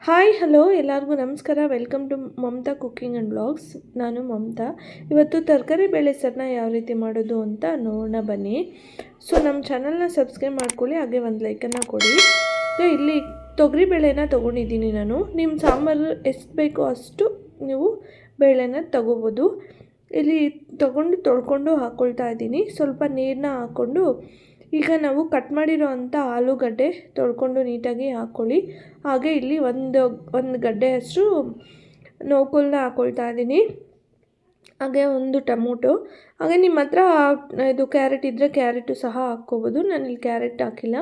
Hi hello ಎಲ್ಲರಿಗೂ ನಮಸ್ಕಾರ. Welcome to Mamata cooking and blogs. ನಾನು ಮಮತಾ. ಇವತ್ತು ತರಕಾರಿ ಬೇಳೆ ಸಾರನ್ನ ಯಾವ ರೀತಿ ಮಾಡೋದು ಅಂತ ನೋಡೋಣ ಬನ್ನಿ. ಸೊ ನಮ್ಮ ಚಾನಲ್ನ ಸಬ್ಸ್ಕ್ರೈಬ್ ಮಾಡ್ಕೊಳ್ಳಿ, ಹಾಗೆ ಒಂದು ಲೈಕನ್ನು ಕೊಡಿ. ಇಲ್ಲಿ ತೊಗರಿ ಬೇಳೆನ ತೊಗೊಂಡಿದ್ದೀನಿ ನಾನು. ನಿಮ್ಮ ಸಾಂಬಾರು ಎಷ್ಟು ಬೇಕೋ ಅಷ್ಟು ನೀವು ಬೇಳೆನ ತೊಗೋಬೋದು. ಇಲ್ಲಿ ತೊಳ್ಕೊಂಡು ಹಾಕ್ಕೊಳ್ತಾ ಇದ್ದೀನಿ. ಸ್ವಲ್ಪ ನೀರನ್ನ ಹಾಕ್ಕೊಂಡು ಈಗ ನಾವು ಕಟ್ ಮಾಡಿರೋ ಅಂಥ ಆಲೂಗಡ್ಡೆ ತೊಳ್ಕೊಂಡು ನೀಟಾಗಿ ಹಾಕ್ಕೊಳ್ಳಿ. ಹಾಗೆ ಇಲ್ಲಿ ಒಂದು ಗಡ್ಡೆಯಷ್ಟು ನೋಕೊಲ್ನ ಹಾಕ್ಕೊಳ್ತಾ ಇದ್ದೀನಿ. ಹಾಗೆ ಒಂದು ಟೊಮೊಟೊ, ಹಾಗೆ ನಿಮ್ಮ ಹತ್ರ ಇದು ಕ್ಯಾರೆಟ್ ಇದ್ದರೆ ಕ್ಯಾರೆಟು ಸಹ ಹಾಕ್ಕೋಬೋದು. ನಾನಿಲ್ಲಿ ಕ್ಯಾರೆಟ್ ಹಾಕಿಲ್ಲ.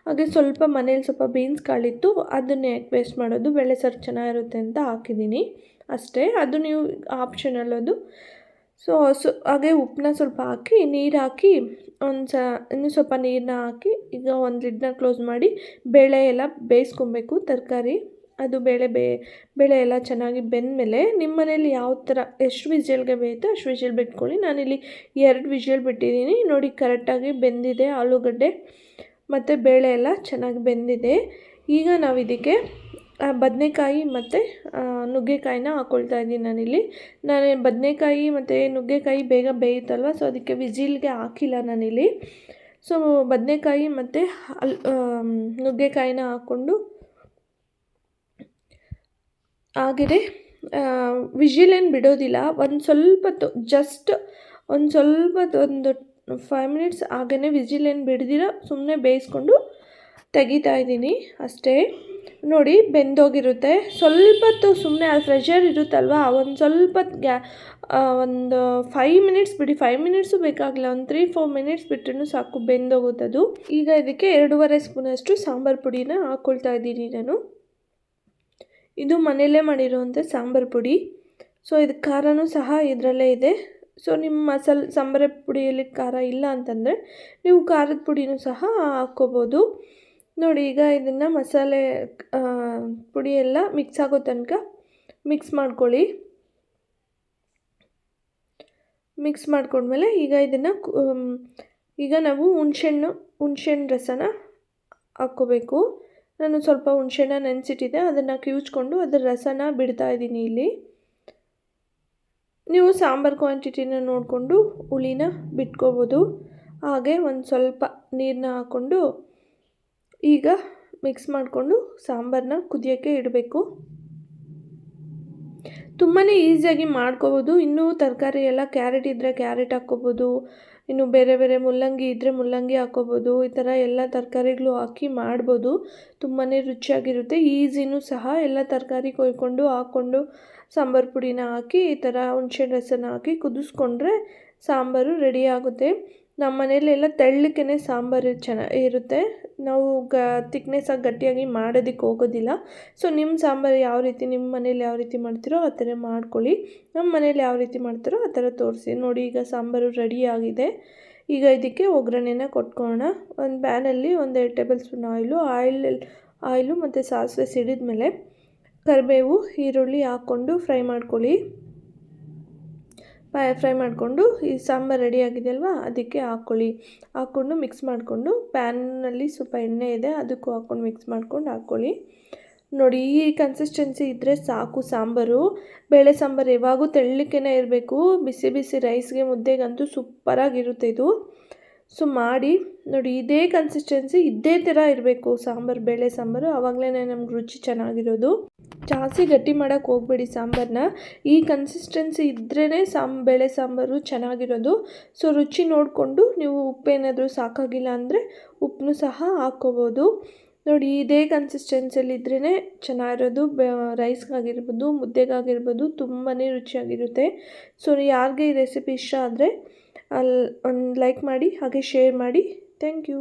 ಹಾಗೆ ಸ್ವಲ್ಪ ಮನೇಲಿ ಸ್ವಲ್ಪ ಬೀನ್ಸ್ ಕಾಳಿತ್ತು, ಅದನ್ನೇ ಯಾಕೆ ವೇಸ್ಟ್ ಮಾಡೋದು, ಬೇಳೆ ಸಾರು ಚೆನ್ನಾಗಿರುತ್ತೆ ಅಂತ ಹಾಕಿದ್ದೀನಿ ಅಷ್ಟೇ. ಅದು ನೀವು ಆಪ್ಷನಲ್ ಅದು. ಹಾಗೆ ಉಪ್ಪನ್ನ ಸ್ವಲ್ಪ ಹಾಕಿ ನೀರು ಹಾಕಿ ಇನ್ನೂ ಸ್ವಲ್ಪ ನೀರನ್ನ ಹಾಕಿ ಈಗ ಒಂದು ಲಿಡ್ನ ಕ್ಲೋಸ್ ಮಾಡಿ ಬೇಳೆ ಎಲ್ಲ ಬೇಯಿಸ್ಕೊಬೇಕು. ತರಕಾರಿ ಅದು ಬೇಳೆ ಎಲ್ಲ ಚೆನ್ನಾಗಿ ಬೆಂದಮೇಲೆ ನಿಮ್ಮ ಮನೇಲಿ ಯಾವ ಥರ ಎಷ್ಟು ವಿಷಲ್ಗೆ ಬೇಯುತ್ತೋ ಅಷ್ಟು ವಿಷಲ್ ಬಿಟ್ಕೊಳ್ಳಿ. ನಾನಿಲ್ಲಿ 2 ವಿಷಲ್ ಬಿಟ್ಟಿದ್ದೀನಿ. ನೋಡಿ, ಕರೆಕ್ಟಾಗಿ ಬೆಂದಿದೆ ಆಲೂಗಡ್ಡೆ ಮತ್ತು ಬೇಳೆ ಎಲ್ಲ ಚೆನ್ನಾಗಿ ಬೆಂದಿದೆ. ಈಗ ನಾವು ಇದಕ್ಕೆ ಬದನೆಕಾಯಿ ಮತ್ತು ನುಗ್ಗೆಕಾಯಿನ ಹಾಕ್ಕೊಳ್ತಾ ಇದ್ದೀನಿ ನಾನಿಲ್ಲಿ. ಬದನೆಕಾಯಿ ಮತ್ತು ನುಗ್ಗೆಕಾಯಿ ಬೇಗ ಬೇಯುತ್ತಲ್ವ, ಸೊ ಅದಕ್ಕೆ ವಿಜಿಲ್ಗೆ ಹಾಕಿಲ್ಲ ನಾನಿಲ್ಲಿ. ಸೊ ಬದನೆಕಾಯಿ ಮತ್ತು ನುಗ್ಗೆಕಾಯಿನ ಹಾಕ್ಕೊಂಡು ಹಾಗೆಯೇ ವಿಜಿಲೇನು ಬಿಡೋದಿಲ್ಲ. ಒಂದು 5 ಮಿನಿಟ್ಸ್ ಹಾಗೆಯೇ ವಿಜಿಲೇನು ಬಿಡ್ದಿರ ಸುಮ್ಮನೆ ಬೇಯಿಸ್ಕೊಂಡು ತೆಗಿತಾ ಇದ್ದೀನಿ ಅಷ್ಟೇ. ನೋಡಿ, ಬೆಂದೋಗಿರುತ್ತೆ. ಸ್ವಲ್ಪ ಹೊತ್ತು ಸುಮ್ಮನೆ ಆ ಪ್ರೆಷರ್ ಇರುತ್ತಲ್ವ, ಒಂದು ಸ್ವಲ್ಪ ಒಂದು 5 ಮಿನಿಟ್ಸ್ ಬಿಡಿ. 5 ಮಿನಿಟ್ಸು ಬೇಕಾಗಿಲ್ಲ, ಒಂದು 3-4 ಮಿನಿಟ್ಸ್ ಬಿಟ್ಟರೂ ಸಾಕು, ಬೆಂದೋಗುತ್ತದು. ಈಗ ಇದಕ್ಕೆ 2.5 ಸ್ಪೂನಷ್ಟು ಸಾಂಬಾರು ಪುಡಿನ ಹಾಕ್ಕೊಳ್ತಾ ಇದ್ದೀನಿ ನಾನು. ಇದು ಮನೆಯಲ್ಲೇ ಮಾಡಿರೋವಂಥ ಸಾಂಬಾರು ಪುಡಿ. ಸೊ ಇದು ಖಾರನೂ ಸಹ ಇದರಲ್ಲೇ ಇದೆ. ಸೊ ನಿಮ್ಮ ಸಾಂಬಾರು ಪುಡಿಯಲ್ಲಿ ಖಾರ ಇಲ್ಲ ಅಂತಂದರೆ ನೀವು ಖಾರದ ಪುಡಿನೂ ಸಹ ಹಾಕ್ಕೋಬೋದು. ನೋಡಿ, ಈಗ ಇದನ್ನು ಮಸಾಲೆ ಪುಡಿ ಎಲ್ಲ ಮಿಕ್ಸ್ ಆಗೋ ತನಕ ಮಿಕ್ಸ್ ಮಾಡ್ಕೊಳ್ಳಿ. ಮಿಕ್ಸ್ ಮಾಡ್ಕೊಂಡ್ಮೇಲೆ ಈಗ ನಾವು ಹುಣಸೆಹಣ್ಣು ರಸನ ಹಾಕ್ಕೋಬೇಕು. ನಾನು ಸ್ವಲ್ಪ ಹುಣಸೆಹಣ್ಣ ನೆನೆಸಿಟ್ಟಿದ್ದೆ, ಅದನ್ನು ಕಿವುಚ್ಕೊಂಡು ಅದರ ರಸನ ಬಿಡ್ತಾ ಇದ್ದೀನಿ ಇಲ್ಲಿ. ನೀವು ಸಾಂಬಾರು ಕ್ವಾಂಟಿಟಿನ ನೋಡಿಕೊಂಡು ಹುಳಿನ ಬಿಟ್ಕೋಬೋದು. ಹಾಗೆ ಒಂದು ಸ್ವಲ್ಪ ನೀರನ್ನ ಹಾಕ್ಕೊಂಡು ಈಗ ಮಿಕ್ಸ್ ಮಾಡಿಕೊಂಡು ಸಾಂಬಾರನ್ನ ಕುದಿಯೋಕ್ಕೆ ಇಡಬೇಕು. ತುಂಬಾ ಈಸಿಯಾಗಿ ಮಾಡ್ಕೋಬೋದು. ಇನ್ನೂ ತರಕಾರಿ ಎಲ್ಲ ಕ್ಯಾರೆಟ್ ಇದ್ದರೆ ಕ್ಯಾರೆಟ್ ಹಾಕ್ಕೋಬೋದು, ಇನ್ನು ಬೇರೆ ಮುಲ್ಲಂಗಿ ಇದ್ದರೆ ಮುಲ್ಲಂಗಿ ಹಾಕ್ಕೋಬೋದು. ಈ ಥರ ಎಲ್ಲ ತರಕಾರಿಗಳು ಹಾಕಿ ಮಾಡ್ಬೋದು. ತುಂಬಾ ರುಚಿಯಾಗಿರುತ್ತೆ. ಈಸಿನೂ ಸಹ. ಎಲ್ಲ ತರಕಾರಿ ಕೊಯ್ಕೊಂಡು ಹಾಕ್ಕೊಂಡು ಸಾಂಬಾರು ಪುಡಿನ ಹಾಕಿ ಈ ಥರ ಹುಣಸೆ ರಸನ ಹಾಕಿ ಕುದಿಸ್ಕೊಂಡ್ರೆ ಸಾಂಬಾರು ರೆಡಿ ಆಗುತ್ತೆ. ನಮ್ಮ ಮನೆಯಲ್ಲೆಲ್ಲ ತೆಳ್ಳಕ್ಕೇ ಸಾಂಬಾರು ಇರುತ್ತೆ. ನಾವು ತಿಕ್ನೆಸ್ಸಾಗಿ ಗಟ್ಟಿಯಾಗಿ ಮಾಡೋದಕ್ಕೆ ಹೋಗೋದಿಲ್ಲ. ಸೊ ನಿಮ್ಮ ಸಾಂಬಾರು ಯಾವ ರೀತಿ, ನಿಮ್ಮ ಮನೇಲಿ ಯಾವ ರೀತಿ ಮಾಡ್ತೀರೋ ಆ ಥರ ಮಾಡ್ಕೊಳ್ಳಿ. ನಮ್ಮ ಮನೇಲಿ ಯಾವ ರೀತಿ ಮಾಡ್ತೀರೋ ಆ ಥರ ತೋರಿಸಿ. ನೋಡಿ, ಈಗ ಸಾಂಬಾರು ರೆಡಿ ಆಗಿದೆ. ಈಗ ಇದಕ್ಕೆ ಒಗ್ಗರಣೆನ ಕೊಟ್ಕೊಳ್ಳೋಣ. ಒಂದು ಪ್ಯಾನಲ್ಲಿ 1-2 ಟೇಬಲ್ ಸ್ಪೂನ್ ಆಯಿಲು ಮತ್ತು ಸಾಸಿವೆ ಸಿಡಿದ್ಮೇಲೆ ಕರಿಬೇವು, ಈರುಳ್ಳಿ ಹಾಕ್ಕೊಂಡು ಫ್ರೈ ಮಾಡಿಕೊಂಡು ಈ ಸಾಂಬಾರು ರೆಡಿ ಆಗಿದೆ ಅಲ್ವಾ, ಅದಕ್ಕೆ ಹಾಕ್ಕೊಂಡು ಮಿಕ್ಸ್ ಮಾಡಿಕೊಂಡು ಪ್ಯಾನ್ನಲ್ಲಿ ಸ್ವಲ್ಪ ಎಣ್ಣೆ ಇದೆ, ಅದಕ್ಕೂ ಹಾಕ್ಕೊಂಡು ಮಿಕ್ಸ್ ಮಾಡ್ಕೊಂಡು ಹಾಕ್ಕೊಳ್ಳಿ. ನೋಡಿ, ಈ ಕನ್ಸಿಸ್ಟೆನ್ಸಿ ಇದ್ದರೆ ಸಾಕು ಸಾಂಬಾರು. ಬೇಳೆ ಸಾಂಬಾರು ಯಾವಾಗೂ ತೆಳ್ಳಕ್ಕೇ ಇರಬೇಕು. ಬಿಸಿ ಬಿಸಿ ರೈಸ್ಗೆ, ಮುದ್ದೆಗಂತೂ ಸೂಪರಾಗಿರುತ್ತೆ ಇದು. ಸೊ ಮಾಡಿ ನೋಡಿ, ಇದೇ ಕನ್ಸಿಸ್ಟೆನ್ಸಿ ಇದೇ ಥರ ಇರಬೇಕು ಬೇಳೆ ಸಾಂಬಾರು. ಆವಾಗಲೇ ನಮ್ಗೆ ರುಚಿ ಚೆನ್ನಾಗಿರೋದು. ಜಾಸ್ತಿ ಗಟ್ಟಿ ಮಾಡೋಕ್ಕೆ ಹೋಗಬೇಡಿ ಸಾಂಬಾರನ್ನ. ಈ ಕನ್ಸಿಸ್ಟೆನ್ಸಿ ಇದ್ರೇ ಬೇಳೆ ಸಾಂಬಾರು ಚೆನ್ನಾಗಿರೋದು. ಸೊ ರುಚಿ ನೋಡಿಕೊಂಡು ನೀವು ಉಪ್ಪೇನಾದರೂ ಸಾಕಾಗಿಲ್ಲ ಅಂದರೆ ಉಪ್ಪನ್ನು ಸಹ ಹಾಕ್ಕೋಬೋದು. ನೋಡಿ, ಇದೇ ಕನ್ಸಿಸ್ಟೆನ್ಸಿಯಲ್ಲಿ ಇದ್ರೇ ಚೆನ್ನಾಗಿರೋದು. ರೈಸ್ಗಾಗಿರ್ಬೋದು, ಮುದ್ದೆಗಾಗಿರ್ಬೋದು ತುಂಬಾ ರುಚಿಯಾಗಿರುತ್ತೆ. ಸೊ ಯಾರಿಗೆ ಈ ರೆಸಿಪಿ ಇಷ್ಟ ಆದರೆ ಒಂದು ಲೈಕ್ ಮಾಡಿ, ಹಾಗೆ ಶೇರ್ ಮಾಡಿ. Thank you.